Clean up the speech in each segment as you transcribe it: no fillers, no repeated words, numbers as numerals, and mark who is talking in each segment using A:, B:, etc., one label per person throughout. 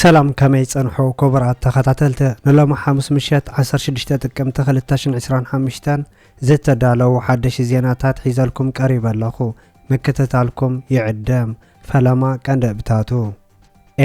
A: سلام كمي صنحو كبرات تخاتلت نلوم حامس مشيت 16 ጥቅምቲ 2025 ዝተዳለው ሓደሽ ዜናታት ሒዘልኩም ቀሪብ ኣለኹ መከታተልኩም ይዕደም ፈለማ ቀንደብታቱ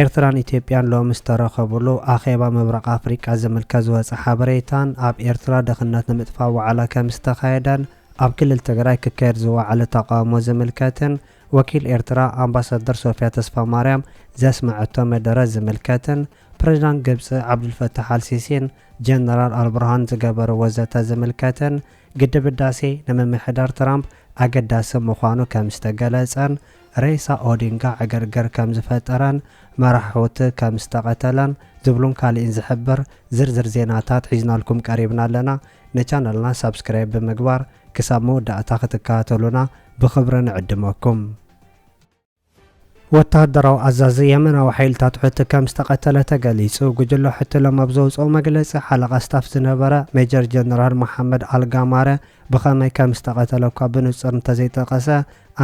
A: ኤርትራን ኢትዮጵያን ሎም ዝተረኸብሉ ኣኼባ ምብራቕ ኣፍሪቃ ዝምልከት ዝወፀ ሓበሬታን ኣብ ኤርትራ ደኽነት ንምጥፋእ ዋዕላ ከም ዝተኻየደን ኣብ ክልል ትግራይ ክካየድ ዝወዓለ ተቃውሞ ዝምልከትን ወኪል ኤርትራ አምባሳደር ሶፊያ ተስፋ ማርያም ዘስመዐቶ መደረ ዝምልከትን ፕሬዝዳንት ግብጽ አብዱልፈታህ አልሲሲን ጀነራል አልብርሃን ዝገበረ ወዘተ ዝምልከትን ግድብ ህዳሴ ንምምሕዳር ትራምፕ አገዳሲ ምዃኑ ከም ዝተገለጸን ሬሳ ኦዲንጋ ዕገርገር ከም ዝፈጠረን መራሕውቲ ከም ዝተቐተለን ዝብሉን ካልእን ዝሕብር ዝርዝር ዜናታት ሒዝናልኩም ቀሪብና ኣለና ነቻነልና ሰብስክራይብ ብምግባር ክሳብ መወዳእታ ክትከታተሉና بخبر نعدمكم ወታደራዊ አዛዚ የመናዊ ኃይልታት ሕት ከም ዝተቀተለ ተገሊጹ ጉጅሎ ሕት ለመብዘውጾ መግለጽ ሓለቃ ስታፍ ዝነበረ ሜጀር ጀነራል መሐመድ አልጋማረ በኸመይ ከም ዝተቀተለ እኳ ብንጹር እንተዘይጠቀሰ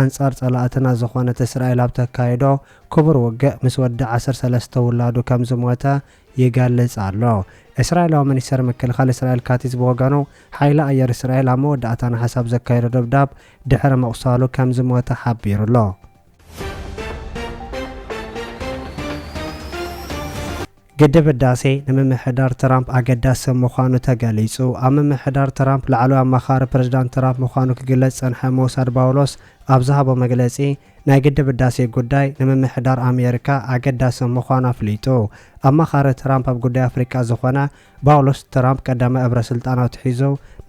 A: አንጻር ጸላእትና ዝኾነት እስራኤል ኣብ ተካይዶ ክቡር ውግእ ምስ ወዲ 13 ውላዱ ከም ዝሞተ ይገልጽ ኣሎ እስራኤላዊ ሚኒስትር ምክልኻል እስራኤል ካቲዝ በወገኑ ኃይለ አየር እስራኤል ኣብ መወዳእታና ሓሳብ ዘካይዶ ደብዳብ ድሕሪ መቕሳሉ ከም ዝሞተ ሓቢሩሎ ግድብ ህዳሴ ንምምሕዳር ትራምፕ አገዳሲ ምዃኑ ተገሊጹ ኣብ ምምሕዳር ትራምፕ ላዕለዋይ ኣማኻሪ ፕሬዝዳንት ትራምፕ ምዃኑ ክግለጽ ጸንሐ መውሳድ ጳውሎስ ኣብ ዝሃቦ መግለጺ ናይ ግድብ ህዳሴ ጉዳይ ንምምሕዳር ኣሜሪካ አገዳሲ ምዃኑ ኣፍሊጡ ኣማኻሪ ትራምፕ ኣብ ጉዳይ ኣፍሪቃ ዝኾነ ጳውሎስ ትራምፕ ቀዳማይ እብረ ስልጣናት ሒዙ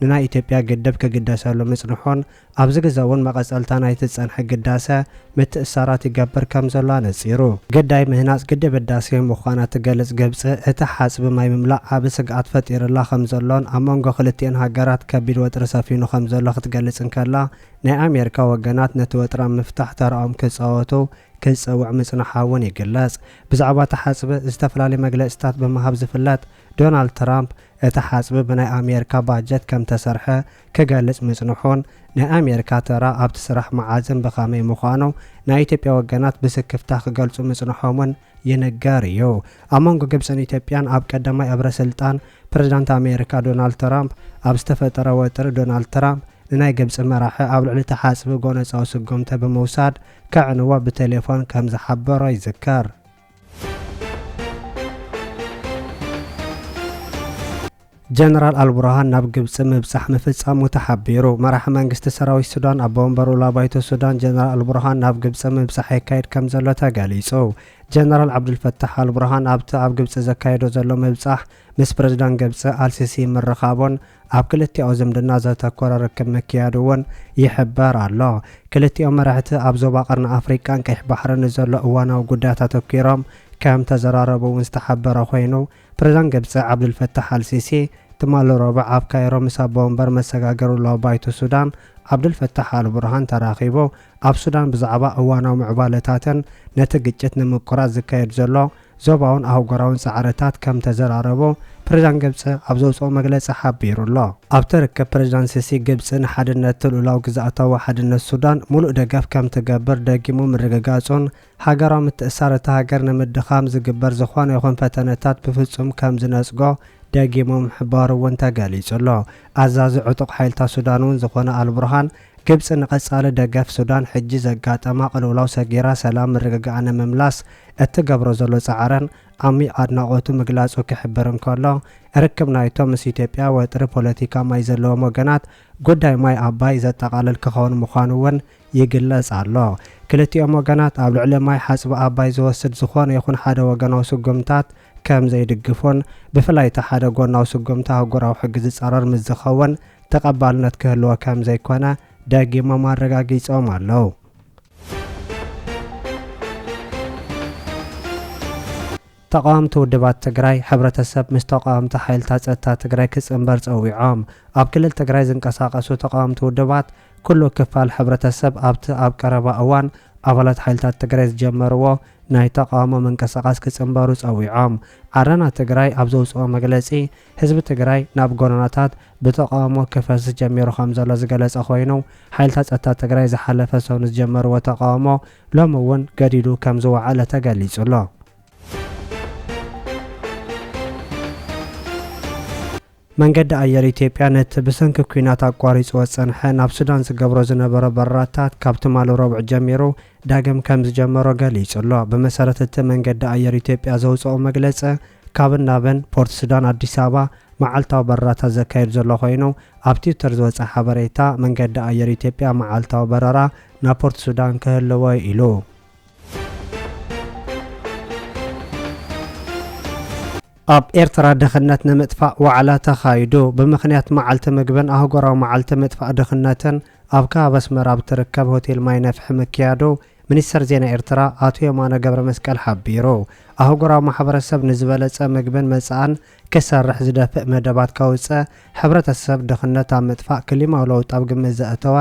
A: ንናይ ኢትዮጵያ ግድብ ክግደሰሉ ምጽንሖን ኣብ ዝግዘውን መቐጸልታ ናይቲ ጸንሐ ግዳሰ ምትእስሳራት ይገብር ከም ዘሎ ነጺሩ ግዳይ ምህናጽ ግድብ ህዳሴ ምዃና ትገልጽ ግብጽ እቲ ሓጽቢ ማይ ምምላእ ኣብ ስግኣት ፈጢሩላ ከም ዘሎን ኣብ መንጎ ክልቲአን ሃገራት ከቢድ ወጥሪ ሰፊኑ ከም ዘሎ ክትገልጽ እንከላ ናይ ኣሜሪካ ወገናት ነቲ ወጥሪ ምፍታሕ ተራኦም ክጻወቱ ክጽውዕ ምጽንሓውን ይግለጽ ብዛዕባ ተሓጽቢ ዝተፈላለዩ መግለጽታት ብምሃብ ዝፍለጥ ዶናልድ ትራምፕ እቲ ሓጽቢ ብናይ ኣሜሪካ ባጀት ከም ተሰርሐ ክገልጽ ምጽንሖን ናይ ኣሜሪካ ተራ ኣብቲ ስራሕ መዓዝን ብኸመይ ምዃኑ ናይ ኢትዮጵያ ወገናት ብስክፍታ ክገልጹ ምጽንሖምን ይነገር እዩ ኣብ መንጎ ግብጽን ኢትዮጵያን ኣብ ቀዳማይ እብረ ስልጣን ፕሬዝዳንት ኣሜሪካ ዶናልድ ትራምፕ ኣብ ዝተፈጠረ ወጥሪ ዶናልድ ትራምፕ ንናይ ግብጽ መራሒ ኣብ ልዕሊ ተሓጽቢ ጎነፃዊ ስጉምተ ብምውሳድ ከዕንዎ ብቴሌፎን ከም ዝሓበሮ ይዝከር ጀነራል አልቡርሃን ናብ ግብጽ ምብጻሕ ምፍጻሙ ተሓቢሩ መራሒ መንግስቲ ሰራዊት ሱዳን ኣብ ወንበሩ ላባይቶ ሱዳን ጀነራል አልቡርሃን ናብ ግብጽ ምብጻሕ ይካየድ ከም ዘሎ ተገሊጹ ጀነራል አብዱልፈታህ አልቡርሃን ኣብ ግብጽ ዘካየዶ ዘሎ ምብጻሕ ምስ ፕሬዝዳንት ግብጽ አልሲሲ ምርኻቦን ኣብ ክልቲኦ ዝምድና ዘተኮረ ርክብ ምክያድውን ይሕበር ኣሎ ክልቲኦ መራሕቲ ኣብ ዞባ ቀርኒ ኣፍሪቃን ቀይሕ ባሕርን ዘሎ እዋናዊ ጉዳያት ኣተኪሮም ከም ተዘራረቡ ዝተሓበረ ኮይኑ ፕሬዝዳንት ግብጽ አብዱልፈታህ አልሲሲ ትማል ረቡዕ ኣብ ካይሮ ምስ ኣቦ ወንበር መሰጋገሩ ላባይቶ ሱዳን አብዱልፈታህ አልቡርሃን ተራኺቡ ኣብ ሱዳን ብዛዕባ እዋናዊ ምዕባለታትን ነቲ ግጭት ንምቁራጽ ዝካየድ ዘሎ ዞባውን ኣህጉራውን ጻዕርታት ከም ተዘራረቡ ፕሬዝዳንት ግብጽ ኣብ ዘውፅኦ መግለጺ ሓቢሩሎ ኣብ ትርከብ ፕሬዝዳንት ሲሲ ግብጽ ንሓድነት ልኡላዊ ግዛእታዊ ሓድነት ሱዳን ሙሉእ ደገፍ ከም ትገብር ደጊሙ ምርግጋጹን ሃገራዊ ምትእስሳር እቲ ሃገር ንምድኻም ዝግበር ዝኾነ ይኹን ፈተነታት ብፍጹም ከም ዝነጽጎ ደጊሙ ምሕባሩ እውን ተገሊጹሎ ኣዛዚ ዕጡቕ ሓይልታት ሱዳን እውን ዝኾነ አልቡርሃን ግብጽ ንቐጻሊ ደገፍ ሱዳን ሕጂ ዘጋጠማ ቅልውላው ሰጊራ ሰላም ምርግጋእ ንምምላስ እትገብሮ ዘሎ ጻዕረን ዓሚቕ ኣድናቖቱ ምግላጹ ክሕብር እንከሎ ርክብ ናይቶም ምስ ኢትዮጵያ ወጥሪ ፖለቲካ ማይ ዘለዎም ወገናት ጉዳይ ማይ ኣባይ ዘጠቓልል ክኸውን ምዃኑ እውን ይግለጽ ኣሎ ክልቲኦም ወገናት ኣብ ልዕሊ ማይ ሓጽቢ ኣባይ ዝወስድ ዝኾነ ይኹን ሓደ ወገናዊ ስጉምታት ከም ዘይድግፉን ብፍላይ እቲ ሓደ ጎናዊ ስጉምቲ ኣህጉራዊ ሕጊ ዝጻረር ምስ ዝኸውን ተቐባልነት ክህልዎ ከም ዘይኮነ ደጊሞም ኣረጋጊጾም ኣለው ተቃዋምቲ ውድባት ትግራይ ሕብረተሰብ ምስ ተቃዋምቲ ሓይልታት ጸጥታ ትግራይ ክጽምበር ጸዊዖም ኣብ ክልል ትግራይ ዝንቀሳቐሱ ተቃዋምቲ ውድባት ኩሉ ክፋል ሕብረተሰብ ኣብ ቀረባ እዋን ኣባላት ሓይልታት ትግራይ ዝጀመርዎ ናይ ተቃውሞ መንቀሳቐስ ክጽምበሩ ጸዊዖም ዓረና ትግራይ ኣብ ዘውፅኦ መግለጺ ህዝቢ ትግራይ ናብ ጎደናታት ብተቃውሞ ክፈስስ ጀሚሩ ከም ዘሎ ዝገለጸ ኮይኑ ሓይልታት ጸጥታ ትግራይ ዝሓለፈ ሰሙን ዝጀመርዎ ተቃውሞ ሎሚ እውን ገዲዱ ከም ዝወዓለ ተገሊጹሎ መንገዲ አየር ኢትዮጵያ ነቲ ብሰንኪ ኩናት አቋሪጹ ወጸንሐ ናብ ሱዳን ዝገብሮ ዝነበረ በረራታት ካብቲ ማሉ ረብዕ ጀሚሩ ዳግም ከም ዝጀመሮ ገሊጹ ኣሎ። ብመሰረት እቲ መንገዲ አየር ኢትዮጵያ ዘውፅኦ መግለፂ ካብን ናብን ፖርት ሱዳን አዲስ አበባ መዓልታዊ በረራታት ዘካይድ ዘሎ ኮይኑ ኣብ ትዊተር ዝወፀ ሓበሬታ መንገዲ አየር ኢትዮጵያ መዓልታዊ በረራ ናብ ፖርት ሱዳን ክህልዎ ኢሉ። ኣብ ኤርትራ ድኽነት ንምጥፋእ ዋዕላ ተኻይዱ ብምኽንያት መዓልቲ ምግብን ኣህጉራዊ መዓልቲ ምጥፋእ ድኽነትን ኣብ ከባቢ ኣስመራ ብትርከብ ሆቴል ማይ ነፍሒ ምክያዱ ሚኒስተር ዜና ኤርትራ ኣቶ የማነ ገብረ መስቀል ሓቢሩ። ኣህጉራዊ ማሕበረሰብ ንዝበለፀ ምግብን መጻእን ክሰርሕ ዝደፍእ መደባት ከውፅእ ሕብረተሰብ ድኽነት ኣብ ምጥፋእ ክሊማዊ ለውጢ ኣብ ግምት ዘእተወ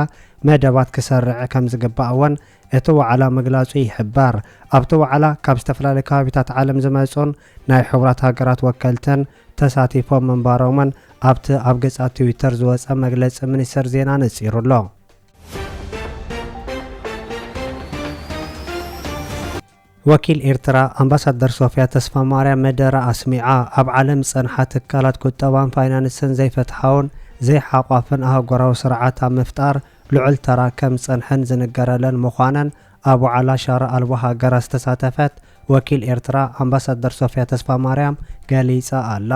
A: መደባት ክሰርዕ ከም ዝግባእ እውን እቲ ዋዕላ ምግላጹ ይሕበር። ኣብቲ ዋዕላ ካብ ዝተፈላለዩ ከባቢታት ዓለም ዝመጹን ናይ ሕቡራት ሃገራት ወከልትን ተሳቲፎም ምንባሮምን ኣብቲ ኣብ ገጻ ትዊተር ዝወፀ መግለፂ ሚኒስተር ዜና ነፂሩ ኣሎ። ወኪል ኤርትራ ኣምባሳደር ሶፊያ ተስፋ ማርያም መደረ ኣስሚዓ ኣብ ዓለም ጸንሓ ትካላት ቁጠባን ፋይናንስን ዘይፈትሓውን ዘይሓቋፍን ኣህጉራዊ ስርዓት ኣብ ምፍጣር ልዑል ተራ ከም ጸንሐን ዝንገረለን ምዃነን ኣብ ዋዕላ ሻራ ኣልቦ ሃገራት ዝተሳተፈት ወኪል ኤርትራ ኣምባሳደር ሶፊያ ተስፋ ማርያም ገሊጻ ኣላ።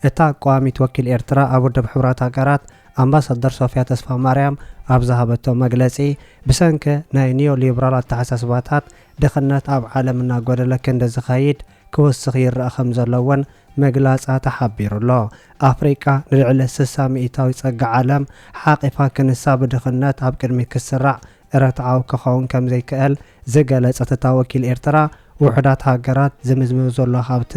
A: እታ ቋሚት ወኪል ኤርትራ ኣብ ውድብ ሕቡራት ሃገራት ኣምባሳደር ሶፊያ ተስፋ ማርያም ኣብ ዝሃበቶ መግለጺ ብሰንኪ ናይ ኒዮ ሊበራል ኣተሓሳስባታት ድኽነት ኣብ ዓለም እናጎደለ ክንዲ ዝኸይድ ክውስኽ ይረአ ከም ዘለዎን መግላጻ ተሓቢሩ ኣሎ። ኣፍሪቃ ንልዕሊ 60 ሚእታዊ ጸጋ ዓለም ሓቂፋ ክንሳ ብድኽነት ኣብ ቅድሚት ክስራዕ ረትዓዊ ክኸውን ከም ዘይክእል ዝገለጸት እታ ወኪል ኤርትራ ውሕዳት ሃገራት ዝምዝምብ ዘሎ ሃብቲ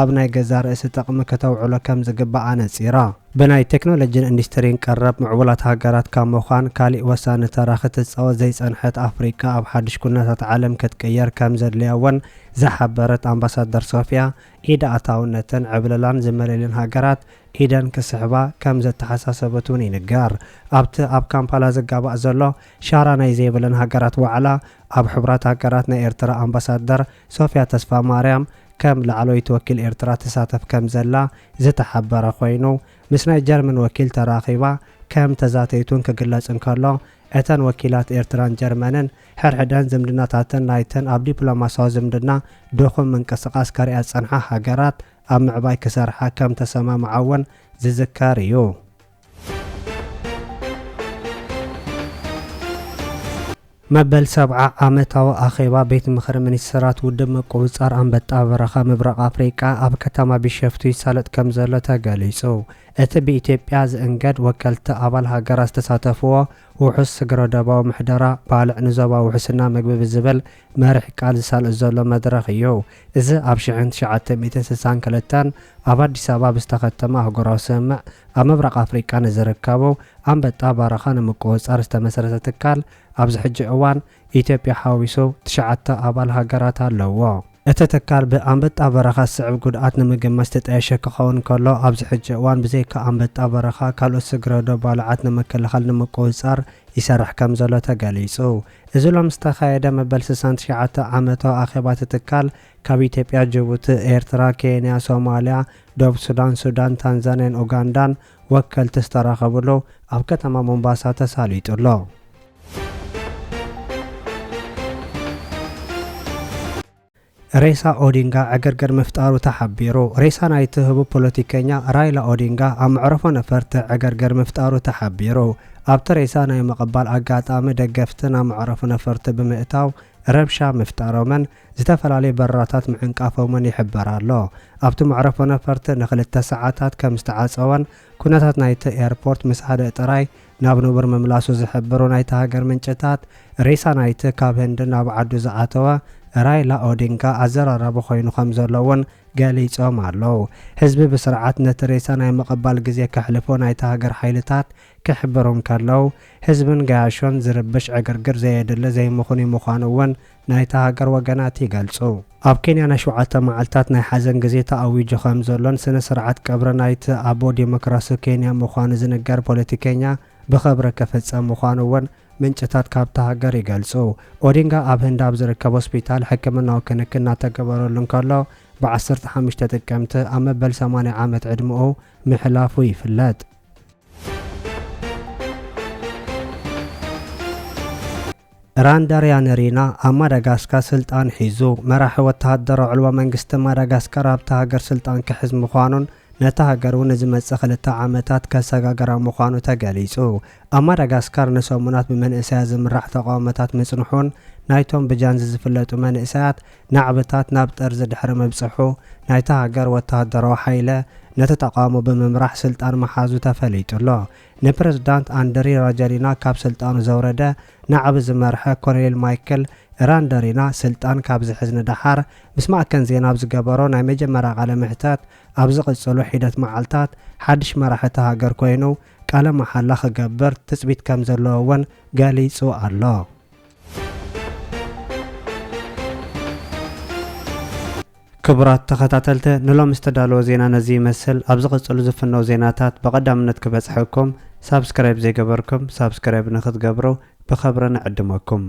A: ኣብ ናይ ገዛ ርእሲ ጥቕሚ ከተውዕሎ ከም ዝግባእ ነፂራ። ብናይ ቴክኖሎጂን ኢንዱስትሪን ቀረብ ምዕቡላት ሃገራት ካብ ምዃን ካሊእ ወሳኒ ተራ ክትፃወት ዘይጸንሐት ኣፍሪካ ኣብ ሓድሽ ኩነታት ዓለም ክትቅየር ከም ዘድልያ እውን ዝሓበረት ኣምባሳደር ሶፊያ ኢዳ ኣታውነትን ዕብለላን ዝመለልን ሃገራት ኢደን ክስሕባ ከም ዘተሓሳሰበት እውን ይንገር። ኣብቲ ኣብ ካምፓላ ዝጋባእ ዘሎ ሻራ ናይ ዘይብለን ሃገራት ዋዕላ ኣብ ሕቡራት ሃገራት ናይ ኤርትራ ኣምባሳደር ሶፊያ ተስፋ ማርያም ከም ላዕለወይቲ ወኪል ኤርትራ ተሳተፍ ከም ዘላ ዝተሓበረ ኮይኑ ምስ ናይ ጀርመን ወኪል ተራኺባ ከም ተዛተይቱን ክግለጽ እንከሎ እተን ወኪላት ኤርትራን ጀርመንን ሕርሕደን ዝምድናታትን ናይተን ኣብ ዲፕሎማሲያዊ ዝምድና ድኹም ምንቅስቓስ ከሪኣ ጸንሓ ሃገራት ኣብ ምዕባይ ክሰርሓ ከም ተሰማምዓውን ዝዝከር እዩ። መበል 70 ዓመታዊ ኣኼባ ቤት ምኽሪ ሚኒስትራት ውድብ ምቁፅጻር ኣንበጣ በረኻ ምብራቕ ኣፍሪቃ ኣብ ከተማ ቢሸፍቱ ይሳለጥ ከም ዘሎ ተገሊጹ። እቲ ብኢትዮጵያ ዝእንገድ ወከልቲ ኣባል ሃገራት ዝተሳተፍዎ ውሑስ ስግረ ደባዊ ምሕደራ ባልዕ ንዞባ ውሕስና ምግቢ ብዝብል መሪሕ ቃል ዝሳልጥ ዘሎ መድረኽ እዩ። እዚ ኣብ 1962 ኣብ ኣዲስ ኣበባ ብዝተኸተመ ኣህጉራዊ ስምምዕ ኣብ ምብራቕ ኣፍሪቃ ንዝርከቡ ኣንበጣ በረኻ ንምቁፅጻር ዝተመሰረተ ትካል ኣብዚ ሕጂ እዋን ኢትዮጵያ ሓዊሱ 9 ኣባል ሃገራት ኣለዎ። እቲ ትካል ብኣንበጣ በረኻ ዝስዕብ ጉድኣት ንምግማት ዝተጠየሸ ክኸውን ከሎ ኣብዚ ሕጂ እዋን ብዘይካ ኣንበጣ በረኻ ካልኦት ስግረ ባልዓት ንምክልኻል ንምቁፅጻር ይሰርሕ ከም ዘሎ ተገሊጹ። እዚ ሎም ዝተኻየደ መበል 69 ዓመታዊ ኣኼባ ትካል ካብ ኢትዮጵያ፣ ጅቡቲ፣ ኤርትራ፣ ኬንያ፣ ሶማልያ፣ ደቡብ ሱዳን፣ ሱዳን፣ ታንዛንያን ኡጋንዳን ወከልቲ ዝተራኸብሉ ኣብ ከተማ ሞምባሳ ተሳሊጡሎ። ሬሳ ኦዲንጋ ዕግርግር ምፍጣሩ ተሓቢሩ። ሬሳ ናይቲ ህቡብ ፖለቲከኛ ራይላ ኦዲንጋ ኣብ መዕረፎ ነፈርቲ ዕግርግር ምፍጣሩ ተሓቢሩ። ኣብቲ ሬሳ ናይ ምቕባል ኣጋጣሚ ደገፍትን ኣብ መዕረፎ ነፈርቲ ብምእታው ረብሻ ምፍጣሮምን ዝተፈላለዩ በረራታት ምዕንቃፎምን ይሕበር ኣሎ። ኣብቲ መዕረፎ ነፈርቲ ን2 ሰዓታት ከም ዝተዓፀወን ኩነታት ናይቲ ኤርፖርት ምስ ሓደ ጥራይ ናብ ንቡር ምምላሱ ዝሕብሩ ናይቲ ሃገር ምንጭታት ሬሳ ናይቲ ካብ ህንዲ ናብ ዓዱ ዝኣተወ ራይላ ኦዲንጋ ኣዘራረቡ ኮይኑ ከም ዘለውን ገሊጾም ኣለው። ህዝቢ ብስርዓት ነቲ ሬሳ ናይ ምቕባል ግዜ ከሕልፎ ናይቲ ሃገር ሓይልታት ክሕብሩን ከለው ህዝብን ጋያሾን ዝርብሽ ዕግርግር ዘየድሊ ዘይምኹን ምዃኑ እውን ናይቲ ሃገር ወገናት ይገልጹ። ኣብ ኬንያ ናይ 7 መዓልታት ናይ ሓዘን ግዜ ተኣዊጁ ከም ዘሎን ስነ ስርዓት ቀብሪ ናይቲ ኣቦ ዲሞክራሲ ኬንያ ምዃኑ ዝንገር ፖለቲከኛ ብኽብሪ ክፍጸም ምዃኑ እውን ምንጭታት ካብታ ሃገር ይገልጹ። ኦዲንጋ ኣብ ህንድ ኣብ ዝርከብ ሆስፒታል ሕክምናዊ ክንክን እናተገበረሉ እንከሎ ب15 ጥቅምቲ ኣብ መበል 80 ዓመት ዕድምኡ ምሕላፉ ይፍለጥ። ራንዳርያን ሪና ኣብ ማዳጋስካር ስልጣን ሒዙ መራሒ ወተሃደራዊ ዕልዋ መንግስቲ ማዳጋስካር ኣብታ ሃገር ስልጣን ክሕዝ ምዃኑን ነታ ሃገር እውን ዝመጽእ 2 ዓመታት ከሰጋገራ ምዃኑ ተገሊጹ። ኣብ ማዳጋስካር ንሰሙናት ብመንእሰያት ዝምራሕ ተቃውሞታት ምጽንሑን ናይቶም ብጃንዚ ዝፍለጡ መንእሰያት ናዕብታት ናብ ጠርዚ ድሕሪ መብጽሑ ናይታ ሃገር ወተሃደራዊ ሓይለ ነቲ ተቃውሞ ብምምራሕ ስልጣን መሓዙ ተፈሊጡሎ። ንፕረዝዳንት ኣንድሪ ራጆሊና ካብ ስልጣኑ ዘውረደ ናዕቢ ዝመርሐ ኮሎኔል ማይክል ራንዳሪና ስልጣን ካብ ዝሕዝ ንድሓር ምስ ማዕከን ዜና ዝገበሮ ናይ መጀመርያ ቃለ መሕተት ኣብ ዝቕጽሉ ሒደት መዓልታት ሓድሽ መራሒ ሃገር ኮይኑ ቃለ መሓላ ክገብር ትጽቢት ከም ዘለዎ እውን ገሊጹ ኣሎ። ክቡራት ተኸታተልቲ ንሎም ዝተዳለወ ዜና ነዚ ይመስል። ኣብ ዝቕጽሉ ዝፍነው ዜናታት በቐዳምነት ክበጽሐኩም ሳብስክራይብ ዘይገበርኩም ሳብስክራይብ ንኽትገብሩ ብኸብሪ ንዕድመኩም።